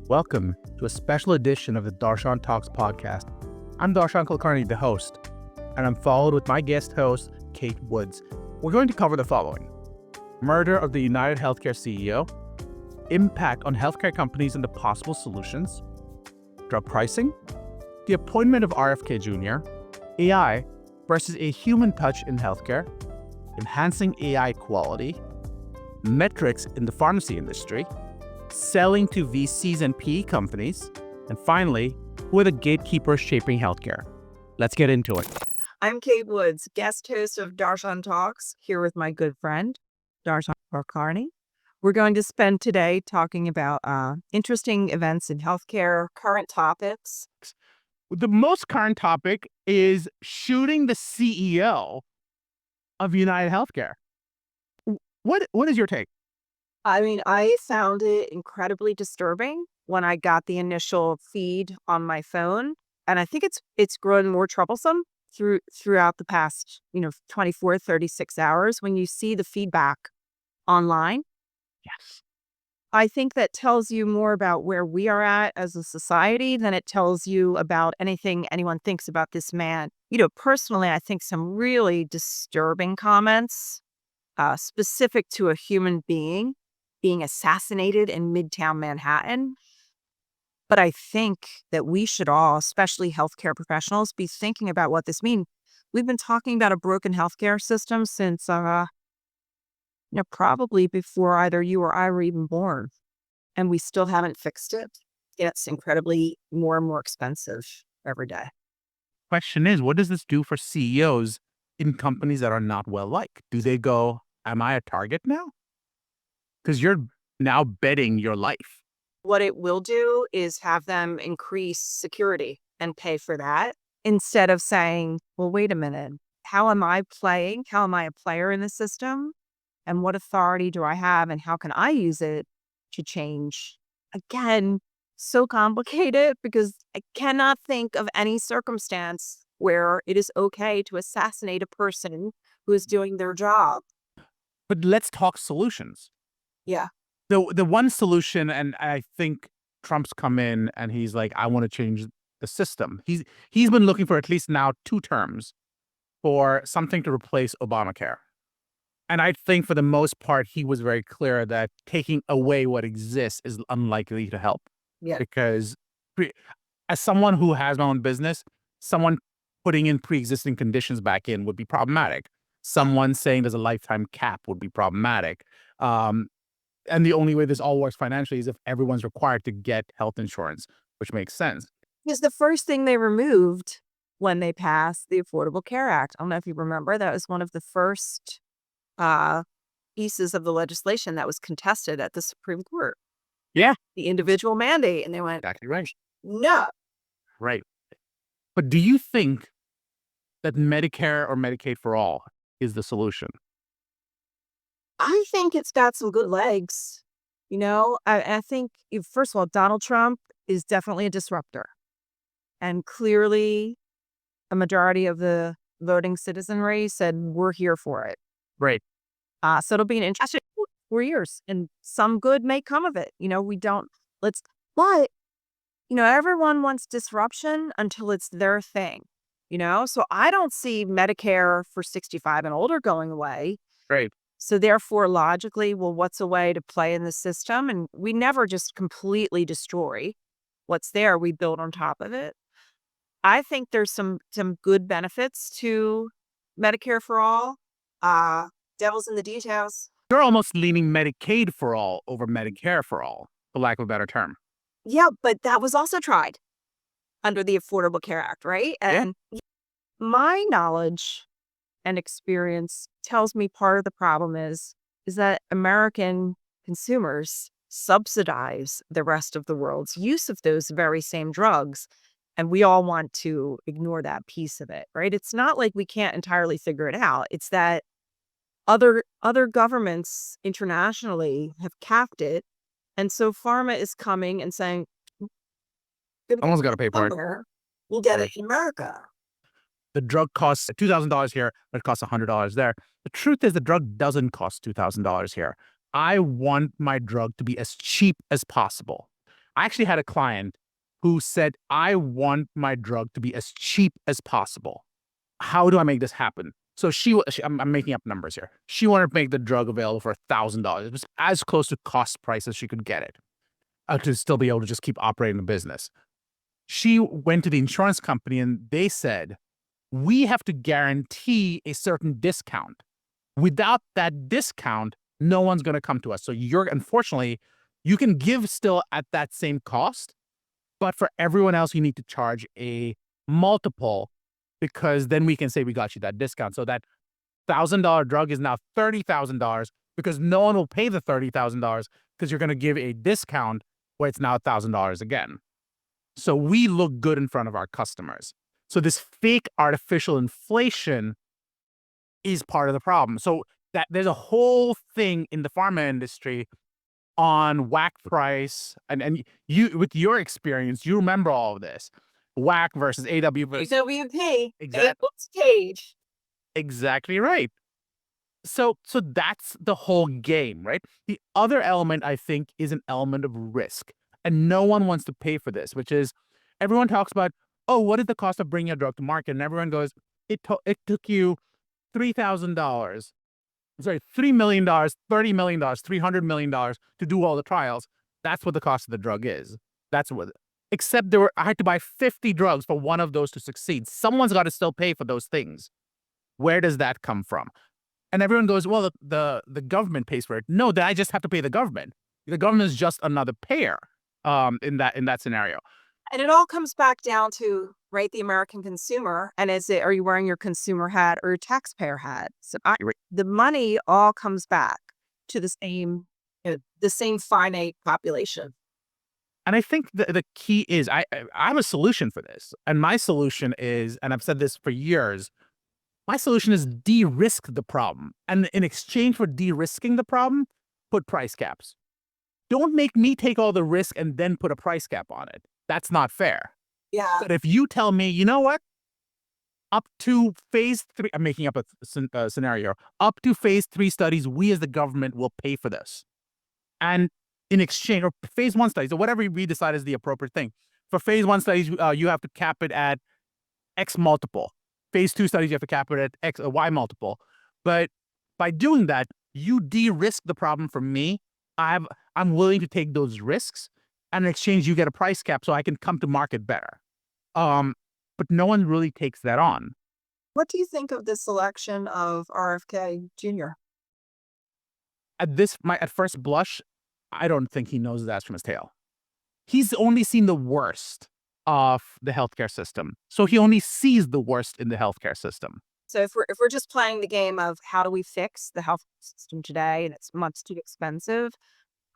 Welcome to a special edition of the DarshanTalks podcast. I'm Darshan Kulkarni, the host, and I'm followed with my guest host, Kate Woods. We're going to cover the following: murder of the United Healthcare CEO, impact on healthcare companies and the possible solutions, drug pricing, the appointment of RFK Jr., AI versus a human touch in healthcare, enhancing AI quality, metrics in the pharmacy industry, selling to VCs and PE companies, and finally, who are the gatekeepers shaping healthcare? Let's get into it. I'm Kate Woods, guest host of Darshan Talks, here with my good friend, Darshan Kulkarni. We're going to spend today talking about interesting events in healthcare, current topics. The most current topic is shooting the CEO of United Healthcare. What is your take? I mean, I found it incredibly disturbing when I got the initial feed on my phone, and I think it's grown more troublesome throughout the past 24, 36 hours when you see the feedback online. Yes. I think that tells you more about where we are at as a society than it tells you about anything anyone thinks about this man. Personally, I think some really disturbing comments specific to a human being assassinated in Midtown Manhattan. But I think that we should all, especially healthcare professionals, be thinking about what this means. We've been talking about a broken healthcare system since probably before either you or I were even born, and we still haven't fixed it. It's incredibly more and more expensive every day. Question is, what does this do for CEOs in companies that are not well-liked? Do they go, am I a target now? Because you're now betting your life. What it will do is have them increase security and pay for that instead of saying, well, wait a minute, how am I playing? How am I a player in the system? And what authority do I have? And how can I use it to change? Again, so complicated because I cannot think of any circumstance where it is okay to assassinate a person who is doing their job. But let's talk solutions. Yeah. The one solution, and I think Trump's come in and he's like, I want to change the system. He's been looking for at least now 2 terms for something to replace Obamacare. And I think for the most part, he was very clear that taking away what exists is unlikely to help. Yeah. Because as someone who has my own business, someone putting in pre-existing conditions back in would be problematic. Someone saying there's a lifetime cap would be problematic. And the only way this all works financially is if everyone's required to get health insurance, which makes sense. Because the first thing they removed when they passed the Affordable Care Act, I don't know if you remember, that was one of the first pieces of the legislation that was contested at the Supreme Court. Yeah. The individual mandate. And they went, Exactly right. no. Right. But do you think that Medicare or Medicaid for all is the solution? I think it's got some good legs. I think, first of all, Donald Trump is definitely a disruptor. And clearly, a majority of the voting citizenry said, we're here for it. Right. So it'll be an interesting 4 years, and some good may come of it. But everyone wants disruption until it's their thing, So I don't see Medicare for 65 and older going away. Right. So therefore, logically, well, what's a way to play in the system? And we never just completely destroy what's there. We build on top of it. I think there's some good benefits to Medicare for all. Devil's in the details. You're almost leaning Medicaid for all over Medicare for all, for lack of a better term. Yeah, but that was also tried under the Affordable Care Act, right? And my knowledge and experience tells me part of the problem is that American consumers subsidize the rest of the world's use of those very same drugs. And we all want to ignore that piece of it, right? It's not like we can't entirely figure it out. It's that other governments internationally have capped it. And so pharma is coming and saying, Someone's got to pay for it. We'll get it in America. The drug costs $2,000 here, but it costs $100 there. The truth is the drug doesn't cost $2,000 here. I want my drug to be as cheap as possible. I actually had a client who said, I want my drug to be as cheap as possible. How do I make this happen? So I'm making up numbers here. She wanted to make the drug available for $1,000. It was as close to cost price as she could get it to still be able to just keep operating the business. She went to the insurance company and they said, we have to guarantee a certain discount. Without that discount, no one's going to come to us. So unfortunately, you can give still at that same cost, but for everyone else, you need to charge a multiple because then we can say we got you that discount. So that $1,000 drug is now $30,000 because no one will pay the $30,000 because you're going to give a discount where it's now $1,000 again. So we look good in front of our customers. So this fake artificial inflation is part of the problem. So that there's a whole thing in the pharma industry on WAC price, and you, with your experience, you remember all of this. WAC versus AW versus AWP. Exactly. Cage. Exactly right. So that's the whole game, right? The other element, I think, is an element of risk. And no one wants to pay for this, which is everyone talks about, oh, what is the cost of bringing a drug to market? And everyone goes, it took you $3,000. Sorry, $3 million, $30 million, $300 million to do all the trials. That's what the cost of the drug is. That's what, except I had to buy 50 drugs for one of those to succeed. Someone's got to still pay for those things. Where does that come from? And everyone goes, well, the government pays for it. No, I just have to pay the government. The government is just another payer in that scenario. And it all comes back down to, right, the American consumer. And are you wearing your consumer hat or your taxpayer hat? So the money all comes back to the same finite population. And I think the key is I have a solution for this. And my solution is, and I've said this for years, my solution is de-risk the problem. And in exchange for de-risking the problem, put price caps. Don't make me take all the risk and then put a price cap on it. That's not fair. Yeah. But if you tell me, you know what, up to phase 3, I'm making up a scenario, up to phase 3 studies, we as the government will pay for this. And in exchange, or phase 1 studies, or whatever we decide is the appropriate thing. For phase 1 studies, you have to cap it at X multiple. Phase 2 studies, you have to cap it at X or Y multiple. But by doing that, you de-risk the problem for me. I'm willing to take those risks. And in exchange, you get a price cap so I can come to market better. But no one really takes that on. What do you think of the selection of RFK Jr.? At first blush, I don't think he knows his ass from his tail. He's only seen the worst of the healthcare system. So he only sees the worst in the healthcare system. So if we're just playing the game of how do we fix the health system today, and it's much too expensive,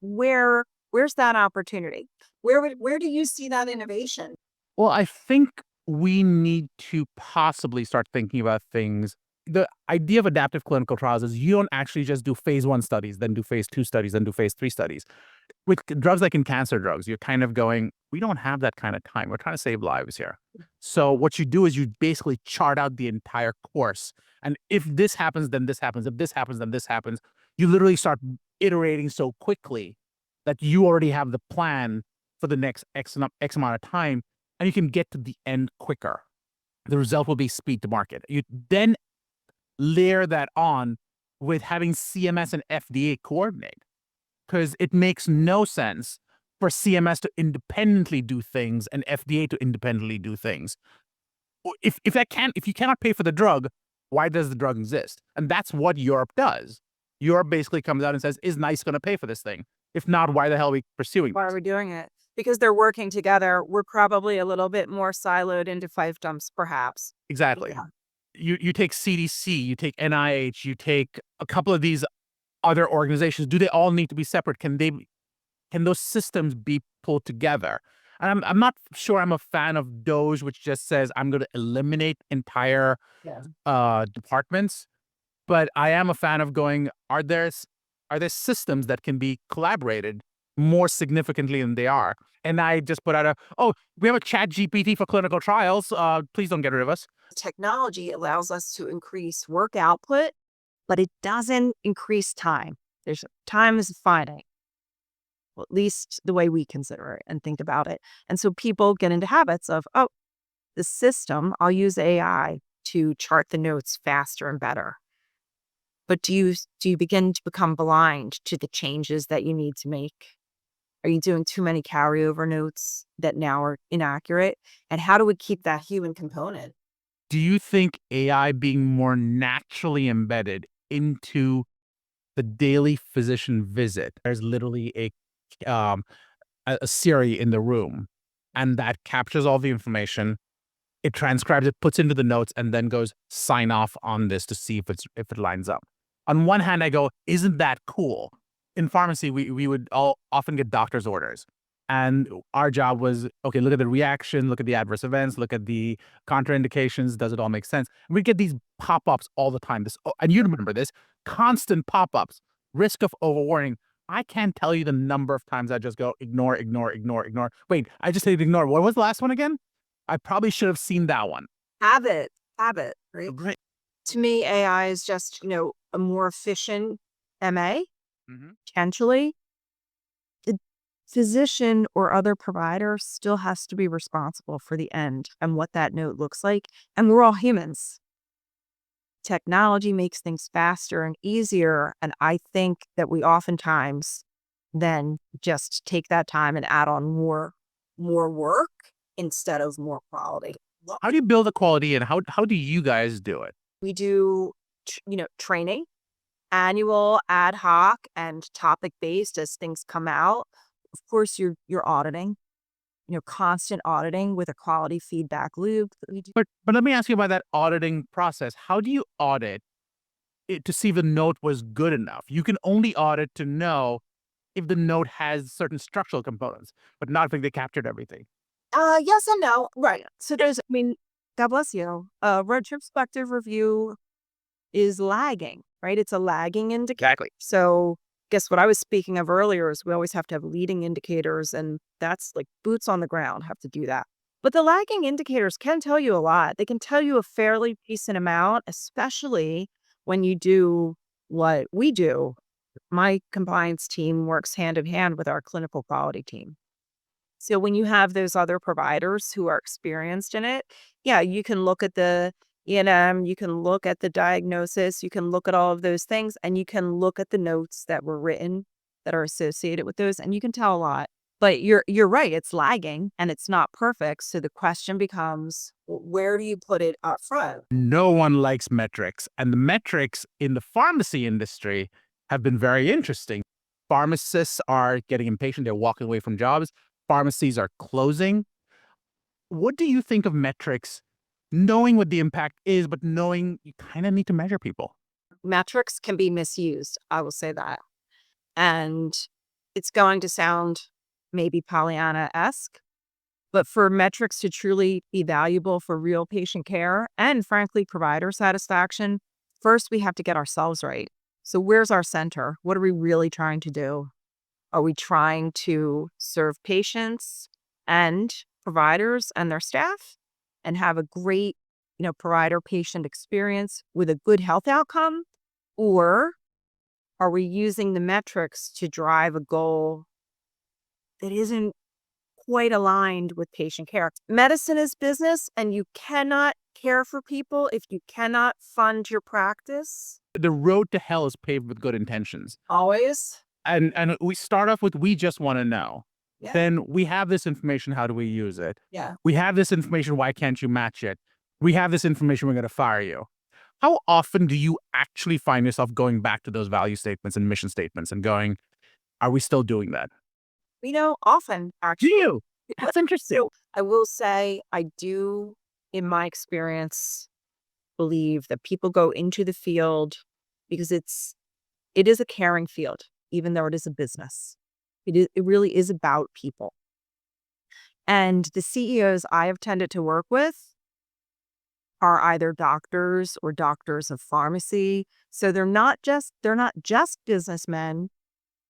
where's that opportunity? Where do you see that innovation? Well, I think we need to possibly start thinking about things. The idea of adaptive clinical trials is you don't actually just do phase 1 studies, then do phase 2 studies, then do phase 3 studies. With drugs like in cancer drugs, you're kind of going, we don't have that kind of time. We're trying to save lives here. So what you do is you basically chart out the entire course. And if this happens, then this happens. If this happens, then this happens. You literally start iterating so quickly that you already have the plan for the next X amount of time, and you can get to the end quicker. The result will be speed to market. You then layer that on with having CMS and FDA coordinate, because it makes no sense for CMS to independently do things and FDA to independently do things. If you cannot pay for the drug, why does the drug exist? And that's what Europe does. Europe basically comes out and says, is NICE going to pay for this thing? If not, why the hell are we pursuing this? Why are we doing it? Because they're working together. We're probably a little bit more siloed into fiefdoms, perhaps. Exactly. Yeah. You take CDC, you take NIH, you take a couple of these other organizations. Do they all need to be separate? Can those systems be pulled together? And I'm not sure I'm a fan of DOGE, which just says I'm going to eliminate entire departments. But I am a fan of going, are there systems that can be collaborated more significantly than they are? And I just put out we have a chat GPT for clinical trials. Please don't get rid of us. Technology allows us to increase work output, but it doesn't increase time. Time is finite. Well, at least the way we consider it and think about it. And so people get into habits of, oh, the system, I'll use AI to chart the notes faster and better. But do you begin to become blind to the changes that you need to make? Are you doing too many carryover notes that now are inaccurate? And how do we keep that human component? Do you think AI being more naturally embedded into the daily physician visit, there's literally a Siri in the room, and that captures all the information, it transcribes it, puts into the notes, and then goes sign off on this to see if it lines up. On one hand, I go, isn't that cool? In pharmacy, we would all often get doctor's orders. And our job was, okay, look at the reaction, look at the adverse events, look at the contraindications. Does it all make sense? And we'd get these pop-ups all the time. And you remember this, constant pop-ups, risk of overwarning. I can't tell you the number of times I just go, ignore, ignore, ignore, ignore. Wait, I just said ignore. What was the last one again? I probably should have seen that one. Habit, right? Great. To me, AI is just, a more efficient MA, Mm-hmm. potentially. The physician or other provider still has to be responsible for the end and what that note looks like. And we're all humans. Technology makes things faster and easier. And I think that we oftentimes then just take that time and add on more work instead of more quality. How do you build the quality, and how do you guys do it? We do, training, annual, ad hoc, and topic based as things come out. Of course, you're auditing, constant auditing with a quality feedback loop that we do. But let me ask you about that auditing process. How do you audit it to see if the note was good enough? You can only audit to know if the note has certain structural components, but not if they captured everything. Yes and no. Right. So God bless you. Retrospective review is lagging, right? It's a lagging indicator. Exactly. So guess what I was speaking of earlier is we always have to have leading indicators, and that's like boots on the ground have to do that. But the lagging indicators can tell you a lot. They can tell you a fairly decent amount, especially when you do what we do. My compliance team works hand in hand with our clinical quality team. So when you have those other providers who are experienced in it, yeah, you can look at the E&M, you can look at the diagnosis, you can look at all of those things, and you can look at the notes that were written that are associated with those, and you can tell a lot. But you're right, it's lagging and it's not perfect. So the question becomes, where do you put it up front? No one likes metrics, and the metrics in the pharmacy industry have been very interesting. Pharmacists are getting impatient. They're walking away from jobs. Pharmacies are closing. What do you think of metrics, knowing what the impact is, but knowing you kind of need to measure people? Metrics can be misused, I will say that. And it's going to sound maybe Pollyanna-esque, but for metrics to truly be valuable for real patient care and, frankly, provider satisfaction, first we have to get ourselves right. So where's our center? What are we really trying to do? Are we trying to serve patients and providers and their staff and have a great, provider-patient experience with a good health outcome? Or are we using the metrics to drive a goal that isn't quite aligned with patient care? Medicine is business, and you cannot care for people if you cannot fund your practice. The road to hell is paved with good intentions. Always. And we start off with, we just want to know. Yeah. Then we have this information. How do we use it? Yeah. We have this information. Why can't you match it? We have this information. We're going to fire you. How often do you actually find yourself going back to those value statements and mission statements and going, are we still doing that? Often, actually. Do you? That's interesting. I will say I do, in my experience, believe that people go into the field because it is a caring field, even though it is a business. It really is about people. And the CEOs I have tended to work with are either doctors or doctors of pharmacy. So they're not just businessmen,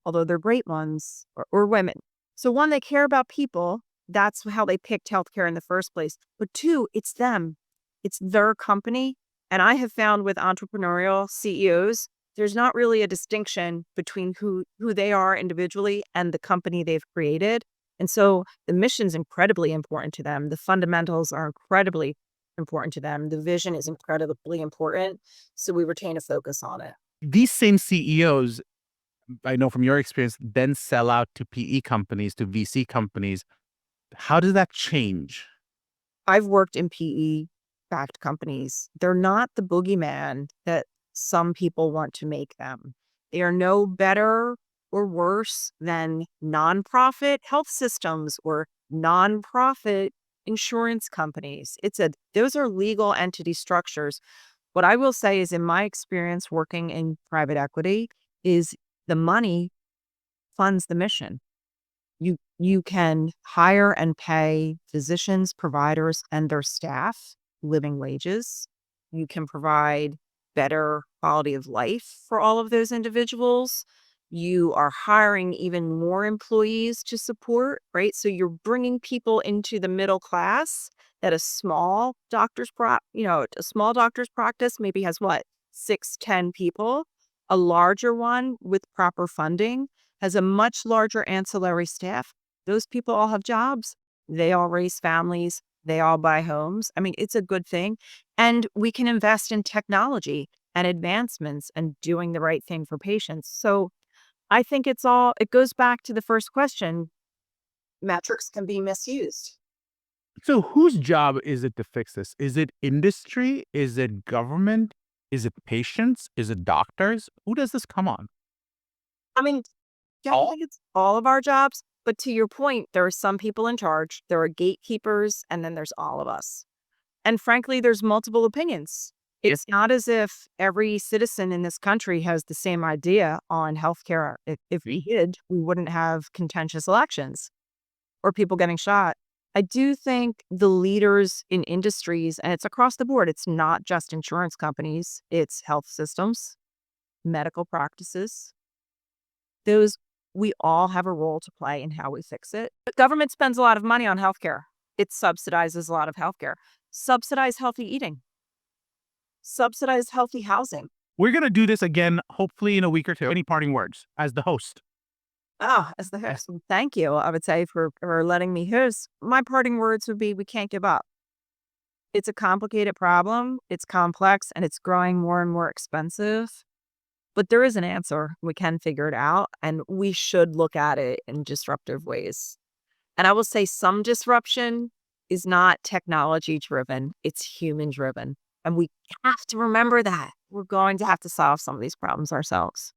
although they're great ones, or women. So one, they care about people. That's how they picked healthcare in the first place. But two, it's them. It's their company. And I have found with entrepreneurial CEOs, there's not really a distinction between who they are individually and the company they've created. And so the mission's incredibly important to them. The fundamentals are incredibly important to them. The vision is incredibly important. So we retain a focus on it. These same CEOs, I know from your experience, then sell out to PE companies, to VC companies. How does that change? I've worked in PE backed companies. They're not the boogeyman that some people want to make them. They are no better or worse than nonprofit health systems or nonprofit insurance companies. Those are legal entity structures. What I will say is, in my experience working in private equity, is the money funds the mission. You can hire and pay physicians, providers, and their staff living wages. You can provide better quality of life for all of those individuals. You are hiring even more employees to support, right? So you're bringing people into the middle class that a small a small doctor's practice maybe has what, 6, 10 people. A larger one with proper funding has a much larger ancillary staff. Those people all have jobs. They all raise families. They all buy homes. I mean, it's a good thing. And we can invest in technology and advancements and doing the right thing for patients. So I think it goes back to the first question. Metrics can be misused. So whose job is it to fix this? Is it industry? Is it government? Is it patients? Is it doctors? Who does this come on? I mean, I think it's all of our jobs. But to your point, there are some people in charge, there are gatekeepers, and then there's all of us. And frankly, there's multiple opinions. It's not as if every citizen in this country has the same idea on healthcare. If we did, we wouldn't have contentious elections or people getting shot. I do think the leaders in industries, and it's across the board, it's not just insurance companies, it's health systems, medical practices. We all have a role to play in how we fix it. The government spends a lot of money on healthcare. It subsidizes a lot of healthcare. Subsidize healthy eating. Subsidize healthy housing. We're going to do this again, hopefully in a week or two. Any parting words as the host? As the host, thank you, I would say, for letting me host. My parting words would be, we can't give up. It's a complicated problem. It's complex and it's growing more and more expensive. But there is an answer. We can figure it out, and we should look at it in disruptive ways. And I will say some disruption is not technology driven, it's human driven. And we have to remember that we're going to have to solve some of these problems ourselves.